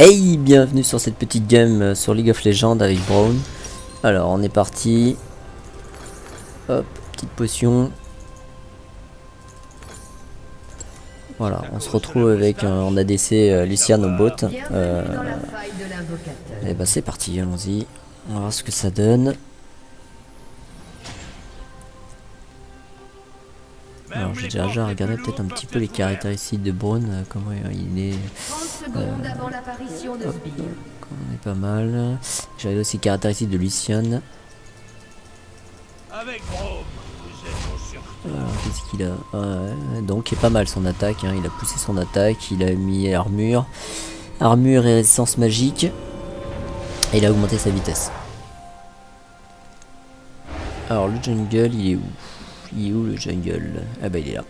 Hey, bienvenue sur cette petite game sur League of Legends avec Braun. Alors on est parti. Hop, petite potion. Voilà, on se retrouve avec en ADC Lucian au bot. Et bah c'est parti, allons-y. On va voir ce que ça donne. Alors j'ai déjà regardé peut-être un petit peu les caractéristiques de Braun, comment il est. Hop, on est pas mal. J'avais aussi les caractéristiques de Lucian. Qu'est-ce qu'il a donc il est pas mal son attaque, hein. Il a poussé son attaque, il a mis armure et résistance magique. Et il a augmenté sa vitesse. Alors le jungle il est où? Il est où le jungle? Ah bah il est là.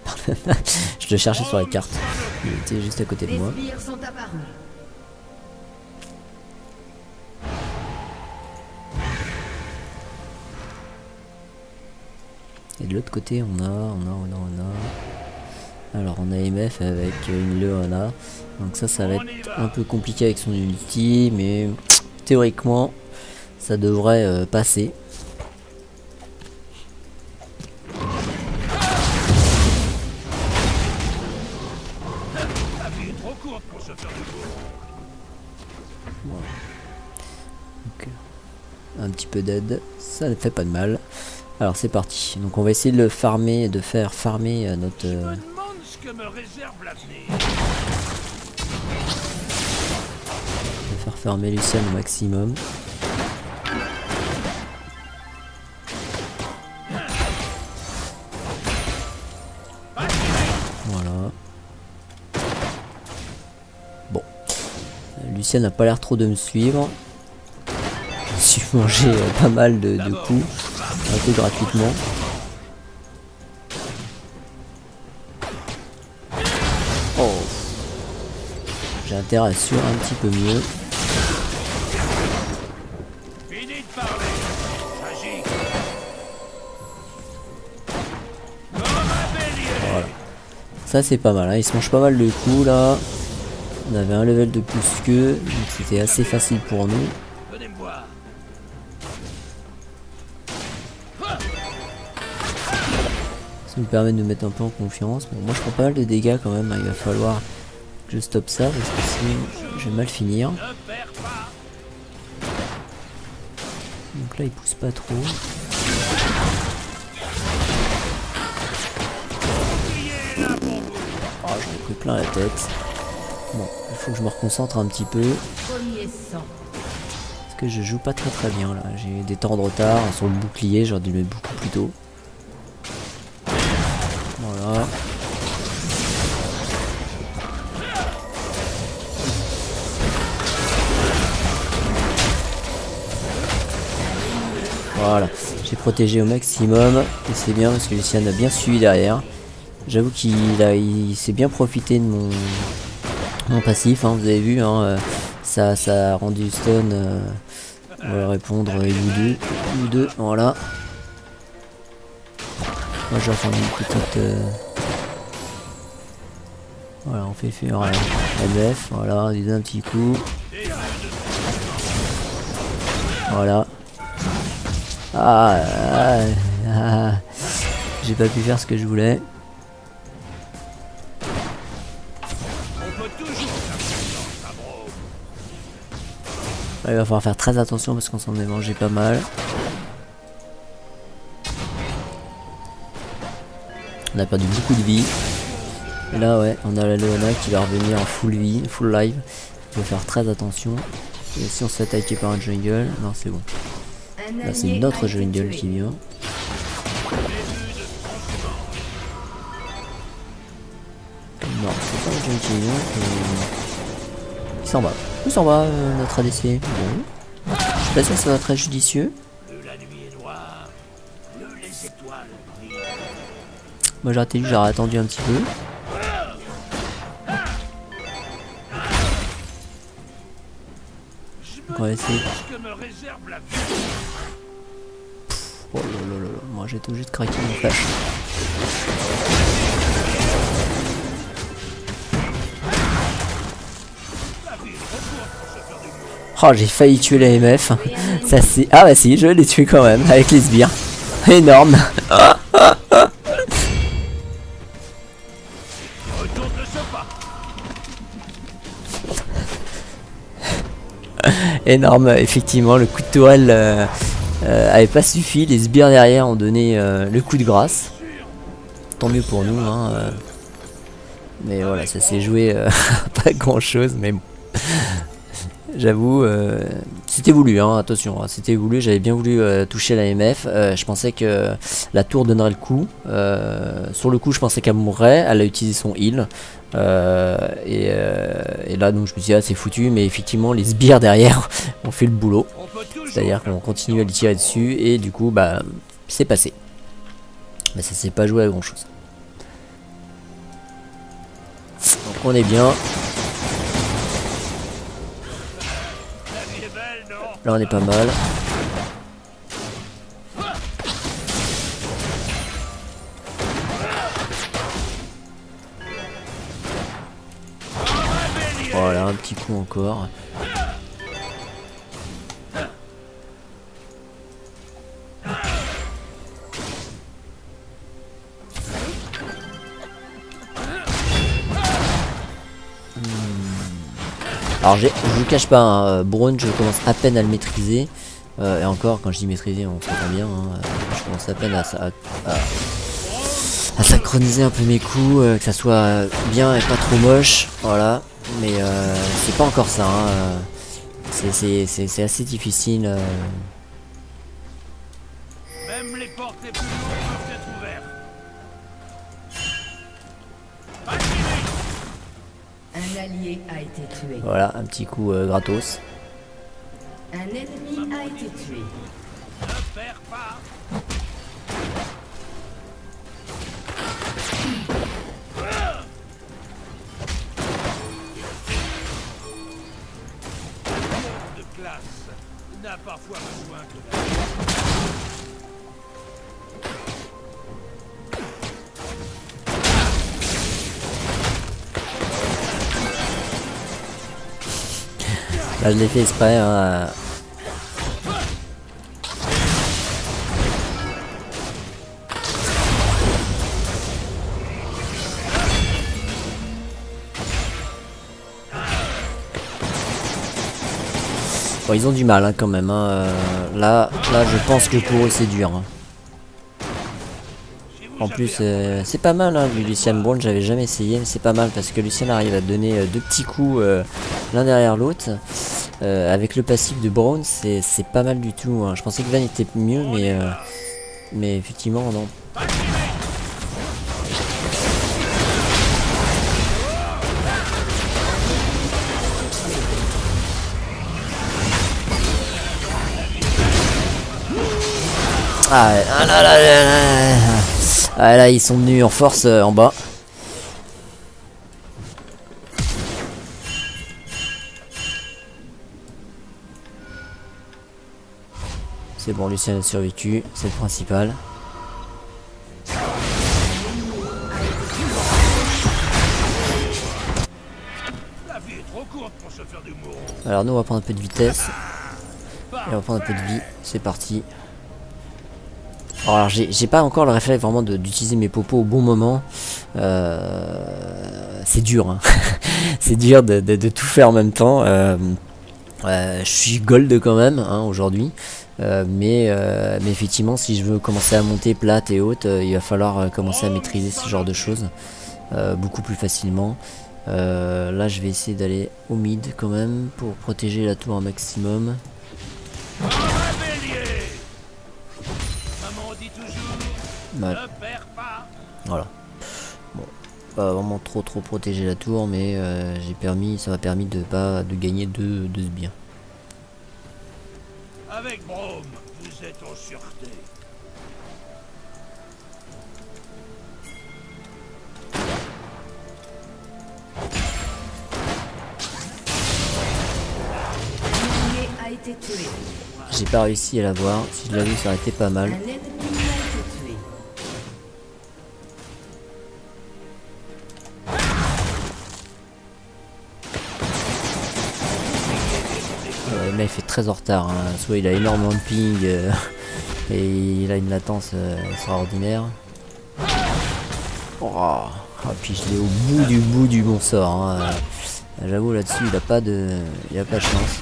Je le cherchais sur la carte. Il était juste à côté de moi. Et de l'autre côté on a. Alors on a MF avec une Leona. Donc ça va être un peu compliqué avec son ulti, mais théoriquement ça devrait passer. Voilà. Donc, un petit peu d'aide, ça ne fait pas de mal. Alors c'est parti. Donc on va essayer de le farmer, de faire farmer notre. De faire farmer Lucian au maximum. Voilà. Bon. Lucian n'a pas l'air trop de me suivre. Je suis mangé pas mal de coups. Un peu gratuitement. Oh. J'ai intérêt à assurer un petit peu mieux. Voilà. Ça c'est pas mal, hein. Il se mange pas mal de coups là. On avait un level de plus qu'eux, donc c'était assez facile pour nous. Ça nous permet de nous mettre un peu en confiance. Bon, moi je prends pas mal de dégâts quand même, hein. Il va falloir que je stoppe ça parce que sinon je vais mal finir. Donc là il pousse pas trop. Oh, j'en ai pris plein la tête. Bon, il faut que je me reconcentre un petit peu. Parce que je joue pas très bien là. J'ai des temps de retard sur le bouclier, j'aurais dû le mettre beaucoup plus tôt. Voilà. Voilà, j'ai protégé au maximum et c'est bien parce que Lucian a bien suivi derrière. J'avoue qu'il s'est bien profité de mon passif, hein, vous avez vu, hein, ça a rendu stun. On va répondre U2, voilà. Moi je vais faire une petite. Voilà, on fait faire MF, voilà, on lui donne un petit coup. Voilà. J'ai pas pu faire ce que je voulais. Il va falloir faire très attention parce qu'on s'en est mangé pas mal. On a perdu beaucoup de vie. Et là ouais, on a la Leona qui va revenir en full vie, full live. Il faut faire très attention. Et si on se fait attaquer par un jungle, non c'est bon. Là c'est notre jungle qui vient. Non, c'est pas le jungle qui vient. Il s'en va. Où s'en va notre ADC? Bon. Je suis pas sûr que ça va être très judicieux. Moi j'aurais attendu un petit peu. Donc on va essayer. Oh là là là là, moi j'ai tout juste craqué mon flash. Oh, j'ai failli tuer la MF. Ça c'est... Ah bah si, je l'ai tué quand même, avec les sbires. Énorme. Énorme, effectivement, le coup de tourelle avait pas suffi. Les sbires derrière ont donné le coup de grâce. Tant mieux pour nous, hein. Mais voilà, ça s'est joué pas grand chose, mais bon. J'avoue, c'était voulu, hein, attention, hein, c'était voulu, j'avais bien voulu toucher la MF, je pensais que la tour donnerait le coup, sur le coup je pensais qu'elle mourrait, elle a utilisé son heal, et là donc je me suis dit ah c'est foutu, mais effectivement les sbires derrière ont fait le boulot, c'est-à-dire qu'on continue à les tirer dessus, et du coup bah c'est passé, mais ça s'est pas joué à grand chose. Donc on est bien. Là on est pas mal. Voilà, un petit coup encore. Alors je vous cache pas, hein, Braun je commence à peine à le maîtriser. Et encore, quand je dis maîtriser, on s'entend bien. Hein, je commence à peine à synchroniser un peu mes coups, que ça soit bien et pas trop moche. Voilà. Mais c'est pas encore ça. Hein, c'est assez difficile. Même les portes les plus lourdes peuvent être ouvertes. Un allié a été tué. Voilà, un petit coup gratos. Un ennemi a été tué. Ne perds pas. De classe n'a parfois besoin que la... Là je l'ai fait exprès. Hein, Bon, ils ont du mal hein, quand même. Hein. Là, je pense que pour eux c'est dur. Hein. En plus, c'est pas mal hein, du Lucian Braun. J'avais jamais essayé, mais c'est pas mal parce que Lucian arrive à donner deux petits coups l'un derrière l'autre. Avec le passif de Braun, c'est pas mal du tout. Hein. Je pensais que Van était mieux, mais effectivement, non. Ah là, ils sont venus en force en bas. C'est bon, Lucien a survécu, c'est le principal. La vie est trop courte pour se faire du mot. Alors nous on va prendre un peu de vitesse. Et on va prendre un peu de vie, c'est parti. Alors j'ai pas encore le réflexe vraiment d'utiliser mes popos au bon moment. C'est dur hein. C'est dur de tout faire en même temps. Je suis gold quand même hein, aujourd'hui. Mais effectivement si je veux commencer à monter plate et haute, il va falloir commencer à maîtriser ce genre de choses beaucoup plus facilement. Là je vais essayer d'aller au mid quand même pour protéger la tour un maximum. Mal. Voilà. Bon, pas vraiment trop protéger la tour, mais ça m'a permis de gagner deux sbires. Avec Braum, vous êtes en sûreté. L'allié a été tué. J'ai pas réussi à l'avoir. Si je l'avais, ça aurait été pas mal. Un ennemi a été tué. Mais il fait très en retard, hein. Soit il a énormément de ping et il a une latence extraordinaire. Oh. Ah, puis je l'ai au bout du bon sort, hein. J'avoue là-dessus il a pas de chance.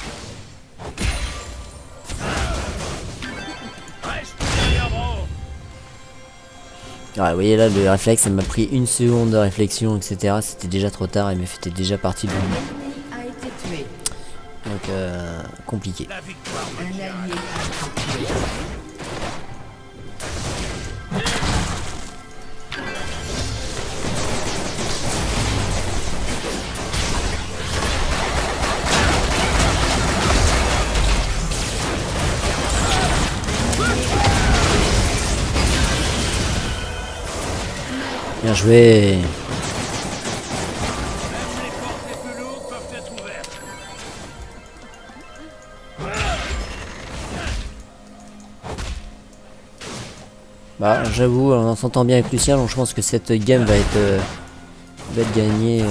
Reste derrière, bro. Ouais, vous voyez là le réflexe, ça m'a pris une seconde de réflexion, etc. C'était déjà trop tard, il m'était déjà parti de Un ennemi a été tué. donc compliqué. La victoire Un me allié tient. a été tué. Bien joué. Même les portes les plus lourdes peuvent être ouvertes. Bah j'avoue, on s'entend bien avec Lucien, donc je pense que cette game va être gagnée.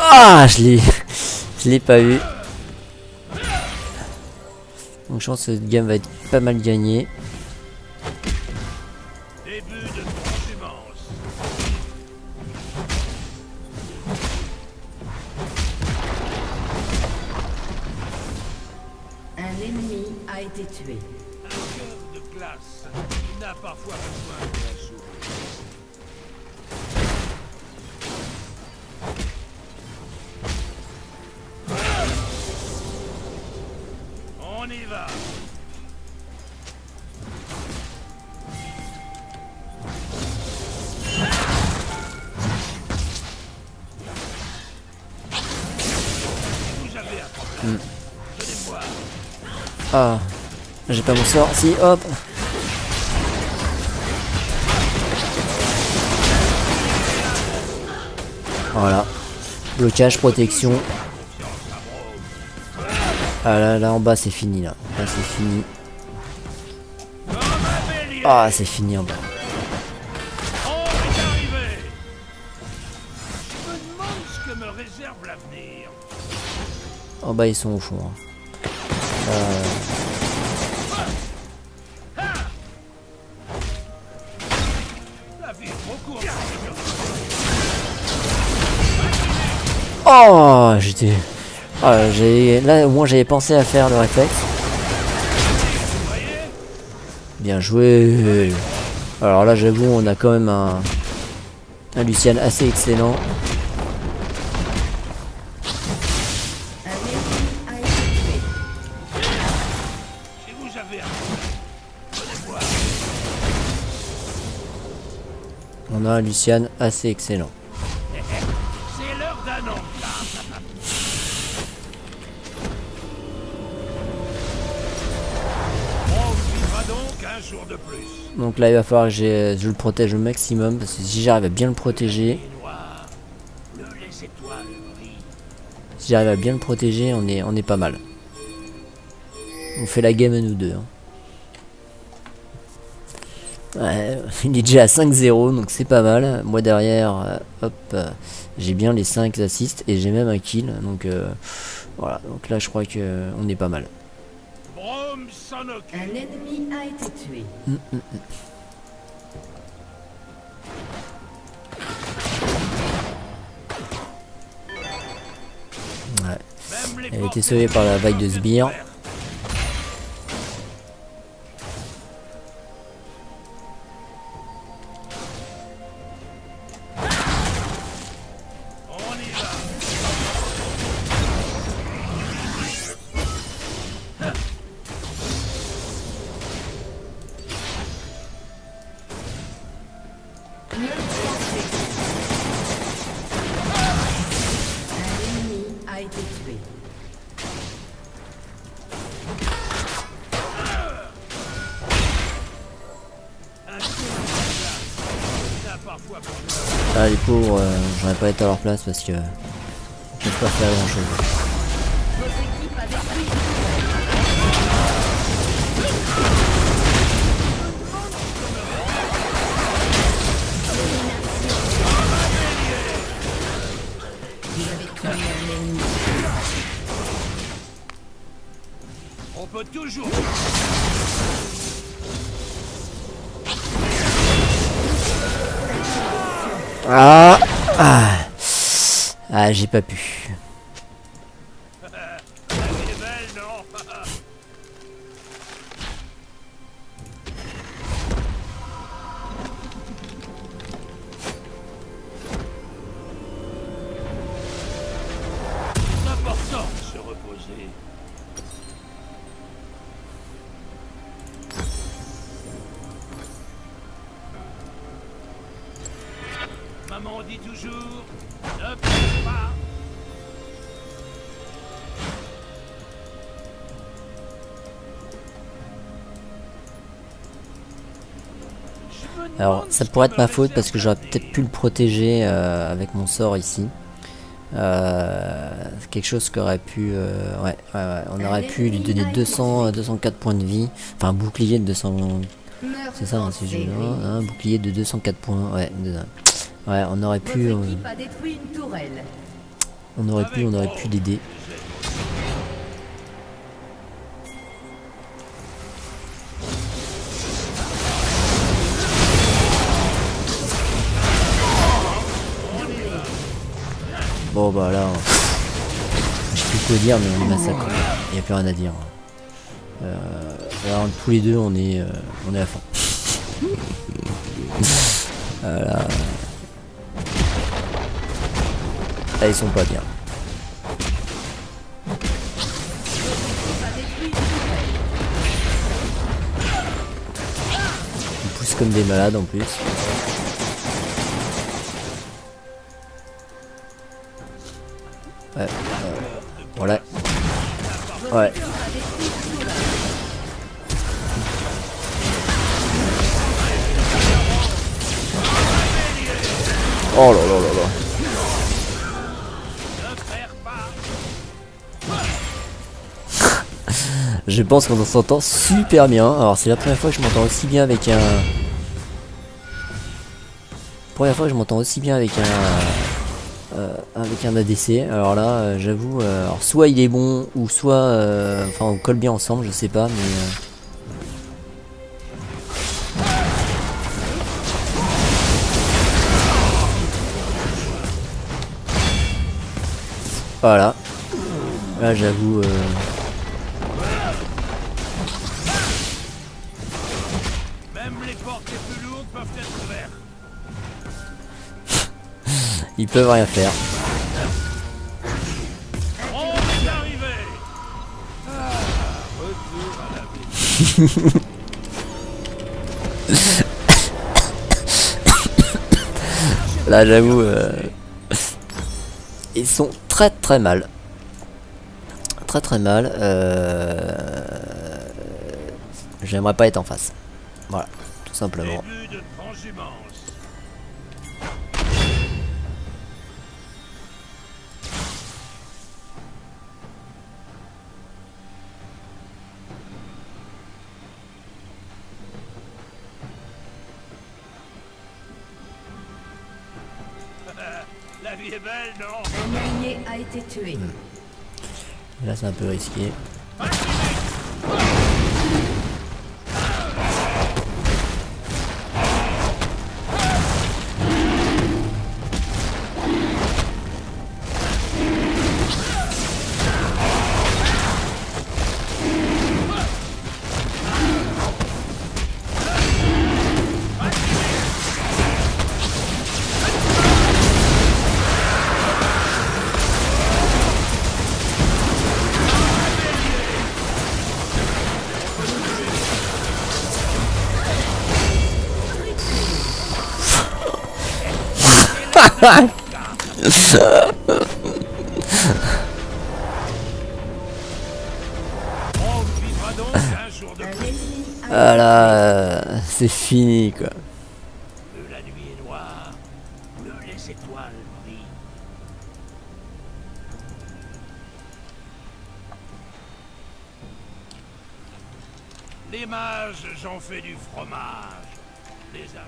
Ah, je l'ai pas eu. Donc je pense que cette game va être pas mal gagnée. Début de transhumance. Un ennemi a été tué. Un cœur de glace n'a parfois besoin d'un sourire. On y va. Vous avez un problème. Venez me voir. Ah, j'ai pas mon sort. Si, hop. Voilà. Blocage, protection. Ah là en bas c'est fini là. Là c'est fini. Comme un bélier. Ah c'est fini en bas. On est arrivé. Je me demande ce que me réserve l'avenir. En bas ils sont au fond, hein. La vie est trop courte. Oh j'étais. Ah, là au moins j'avais pensé à faire le réflexe. Bien joué. Alors là j'avoue on a quand même un Lucian assez excellent. Un ennemi a été tué. Si vous avez un venez voir. On a un Lucian assez excellent. C'est l'heure d'un an. On vivra donc un jour de plus. Donc là il va falloir que je le protège au maximum parce que si j'arrive à bien le protéger, Noir, bleu les étoiles brillent. si j'arrive à bien le protéger, on est pas mal. On fait la game à nous deux, hein. Ouais, il est déjà à 5-0 donc c'est pas mal. Moi derrière, hop, j'ai bien les 5 assists et j'ai même un kill. Donc voilà, donc là je crois que on est pas mal. Brome s'en occupe. Un ennemi a été tué. Ouais. Même les Elle a portes été sauvée par la vague de peuvent être sbires. ouvertes. On y va. Un ennemi a été tué. Un cœur de glace n'a parfois besoin. Ah les pauvres, j'aurais pas été à leur place parce que je peux pas faire grand chose. Vos équipes avaient pris. Vous avez tué un ennemi. peut toujours... Ah, ah, ah, j'ai pas pu. La vie est belle, non? C'est important de se reposer. Maman dit toujours, ne pleure pas. Je me Alors, demande ça ce pourrait qui être me ma faute parce que j'aurais réserve peut-être pu le protéger avec mon sort ici. C'est quelque chose qui aurait pu... ouais, on aurait pu lui donner 204 points de vie. Enfin, un bouclier de 200... C'est ça, hein, si je veux, hein, un bouclier de 204 points. Ouais, ouais, on aurait pu... Votre équipe a détruit une tourelle. on aurait pu l'aider. Bon bah là, je sais plus quoi dire, mais on est massacré. Il n'y a plus rien à dire. Alors tous les deux, on est à fond. Voilà. Ah, ils sont pas bien. Ils poussent comme des malades en plus. Ouais. Voilà. Ouais. Oh là là là là. Je pense qu'on s'entend super bien. Alors c'est la première fois que je m'entends aussi bien avec un... Première fois que je m'entends aussi bien avec un ADC. Alors là, j'avoue, alors soit il est bon ou soit, enfin on colle bien ensemble, je sais pas, mais. Voilà. Là, j'avoue. Même les portes les plus lourdes peuvent être ouvertes. Ils peuvent rien faire. On est arrivé. Retour à la vie. Là, j'avoue, ils sont très mal. Très mal. J'aimerais pas être en face. Voilà, tout simplement. Début de transhumance. La vie est belle, non? Un allié a été tué. Là, c'est un peu risqué. On vivra donc un jour de Un plus. ennemi a Voilà, c'est fini quoi. Plus la nuit est noire, plus les étoiles brillent. Les mages, j'en fais du fromage. Les hommes.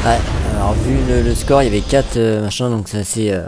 Ouais, alors vu le score, il y avait 4 machins, donc c'est assez